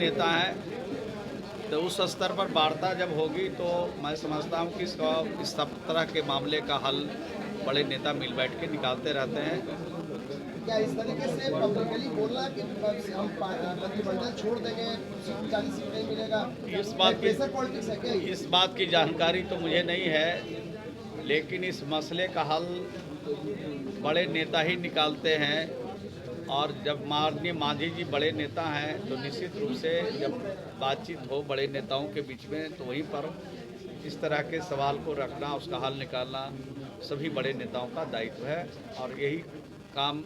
नेता है, तो उस स्तर पर वार्ता जब होगी तो मैं समझता हूँ कि इस सब तरह के मामले का हल बड़े नेता मिल बैठ के निकालते रहते हैं। क्या इस तरीके से पब्लिकली बोलना कि हम मंत्रिमंडल छोड़ देंगे, 40 सीट नहीं मिलेगा, प्रेशर पॉलिटिक्स है क्या? इस बात की जानकारी तो मुझे नहीं है, लेकिन इस मसले का हल बड़े नेता ही निकालते हैं। और जब माननीय मांझी जी बड़े नेता हैं तो निश्चित रूप से जब बातचीत हो बड़े नेताओं के बीच में तो वहीं पर इस तरह के सवाल को रखना, उसका हल निकालना सभी बड़े नेताओं का दायित्व है और यही काम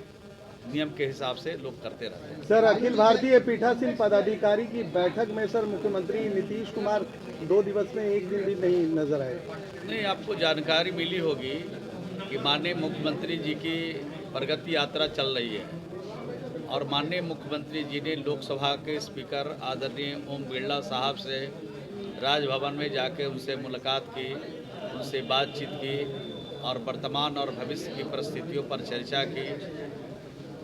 नियम के हिसाब से लोग करते रहते हैं। सर, अखिल भारतीय पीठासीन पदाधिकारी की बैठक में सर मुख्यमंत्री नीतीश कुमार 2 दिवस में एक दिन भी नहीं नजर आए। नहीं, आपको जानकारी मिली होगी कि माननीय मुख्यमंत्री जी की प्रगति यात्रा चल रही है और माननीय मुख्यमंत्री जी ने लोकसभा के स्पीकर आदरणीय ओम बिरला साहब से राजभवन में जाकर उनसे मुलाकात की, उनसे बातचीत की और वर्तमान और भविष्य की परिस्थितियों पर चर्चा की।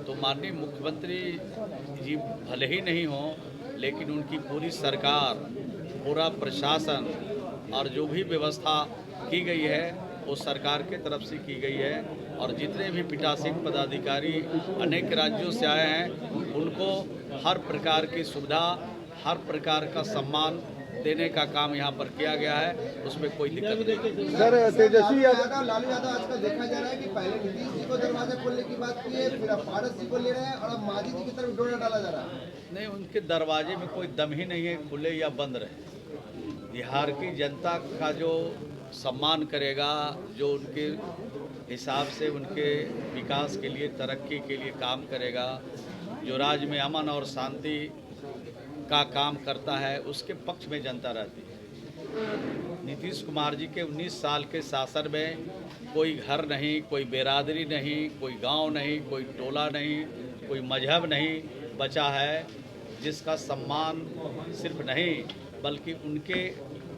तो माननीय मुख्यमंत्री जी भले ही नहीं हों, लेकिन उनकी पूरी सरकार, पूरा प्रशासन और जो भी व्यवस्था की गई है वो सरकार के तरफ से की गई है। और जितने भी पीठासीन पदाधिकारी अनेक राज्यों से आए हैं उनको हर प्रकार की सुविधा, हर प्रकार का सम्मान देने का काम यहाँ पर किया गया है, उसमें कोई दिक्कत नहीं। सर, तेजस्वी लालू यादव आजकल देखा जा रहा है कि पहले नीतीश जी को दरवाजा खोलने की बात की है, फिर अब पारस जी को ले रहे हैं और अब मांझी जी की तरफ डोरा डाला जा रहा है। नहीं, उनके दरवाजे में कोई दम ही नहीं है, खुले या बंद रहे। बिहार की जनता का जो सम्मान करेगा, जो उनके हिसाब से उनके विकास के लिए, तरक्की के लिए काम करेगा, जो राज्य में अमन और शांति का काम करता है, उसके पक्ष में जनता रहती है। नीतीश कुमार जी के 19 साल के शासन में कोई घर नहीं, कोई बिरादरी नहीं, कोई गांव नहीं, कोई टोला नहीं, कोई मजहब नहीं बचा है जिसका सम्मान सिर्फ नहीं बल्कि उनके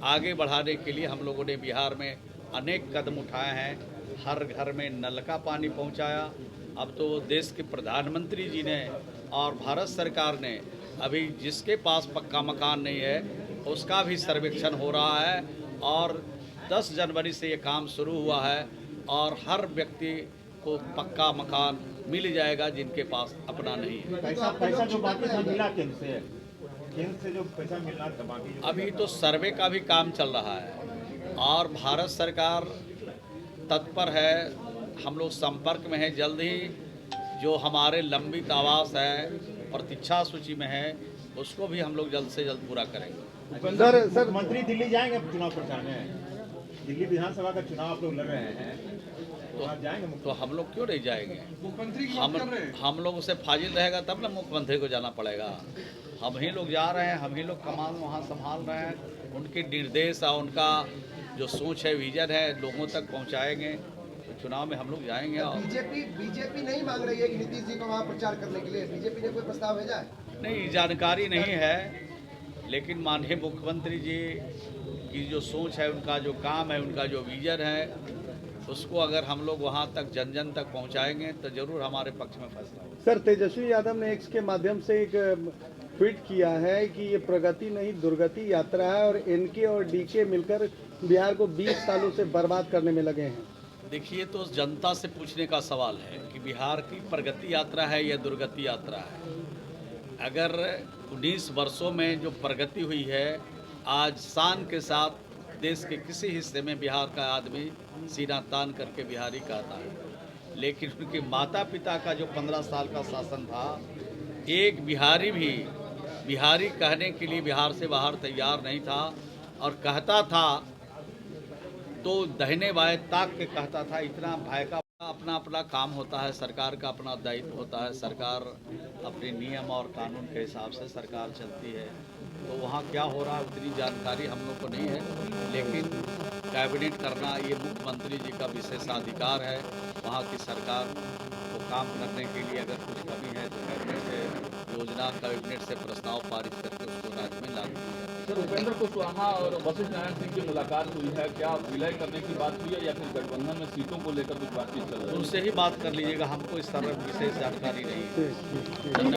आगे बढ़ाने के लिए हम लोगों ने बिहार में अनेक कदम उठाए हैं। हर घर में नल का पानी पहुंचाया। अब तो देश के प्रधानमंत्री जी ने और भारत सरकार ने अभी जिसके पास पक्का मकान नहीं है उसका भी सर्वेक्षण हो रहा है और 10 जनवरी से ये काम शुरू हुआ है और हर व्यक्ति को पक्का मकान मिल जाएगा जिनके पास अपना नहीं है। पैसा जो बाकी था मिला केंद्र से जो पैसा मिलना था बाकी अभी तो सर्वे का भी काम चल रहा है और भारत सरकार तत्पर है। हम लोग संपर्क में हैं। जल्द ही जो हमारे लंबित आवास है, प्रतीक्षा सूची में है, उसको भी हम लोग जल्द से जल्द पूरा करेंगे। सर मंत्री दिल्ली जाएंगे चुनाव प्रचार में? दिल्ली विधानसभा का चुनाव आप लोग लड़ रहे हैं तो जाएंगे? तो हम लोग क्यों नहीं जाएंगे? मुख्यमंत्री हम लोग उसे फाजिल रहेगा तब ना मुख्यमंत्री को जाना पड़ेगा। हम ही लोग जा रहे हैं, हम ही लोग कमान वहाँ संभाल रहे हैं। उनके निर्देश और उनका जो सोच है, विजन है, लोगों तक पहुँचाएंगे। तो चुनाव में हम लोग जाएंगे। और बीजेपी नहीं मांग रही है कि नीतीश जी को वहाँ प्रचार करने के लिए बीजेपी ने कोई प्रस्ताव भेजा है? नहीं, जानकारी नहीं है, लेकिन माननीय मुख्यमंत्री जी की जो सोच है, उनका जो काम है, उनका जो विजन है, उसको अगर हम लोग वहाँ तक जन जन तक पहुँचाएंगे तो जरूर हमारे पक्ष में फैसला होगा। सर, तेजस्वी यादव ने एक्स के माध्यम से एक ट्वीट किया है कि ये प्रगति नहीं दुर्गति यात्रा है और एनके और डीके मिलकर बिहार को 20 सालों से बर्बाद करने में लगे हैं। देखिए, तो जनता से पूछने का सवाल है कि बिहार की प्रगति यात्रा है या दुर्गति यात्रा है। अगर 19 वर्षों में जो प्रगति हुई है, आज शान के साथ देश के किसी हिस्से में बिहार का आदमी सीना तान करके बिहारी कहता है, लेकिन उनके माता पिता का जो 15 साल का शासन था, एक बिहारी भी बिहारी कहने के लिए बिहार से बाहर तैयार नहीं था और कहता था तो दहिने बाएं ताक के कहता था। इतना भय का अपना अपना काम होता है, सरकार का अपना दायित्व होता है, सरकार अपने नियम और कानून के हिसाब से सरकार चलती है। तो वहाँ क्या हो रहा है उतनी जानकारी हम लोग को नहीं है, लेकिन कैबिनेट करना ये मुख्यमंत्री जी का विशेषाधिकार है। वहाँ की सरकार को काम करने के लिए अगर कुछ कमी है तो कैबिनेट से योजना, कैबिनेट से प्रस्ताव पारित करके उसको राज्य में लागू किया जाए। सर, उपेंद्र कुशवाहा और वशिष्ठ नारायण सिंह की मुलाकात हुई है, क्या विलय करने की बात हुई है या फिर गठबंधन में सीटों को लेकर कुछ बातचीत चल रही है? उनसे ही बात कर लीजिएगा, हमको इस तरह विशेष जानकारी नहीं है।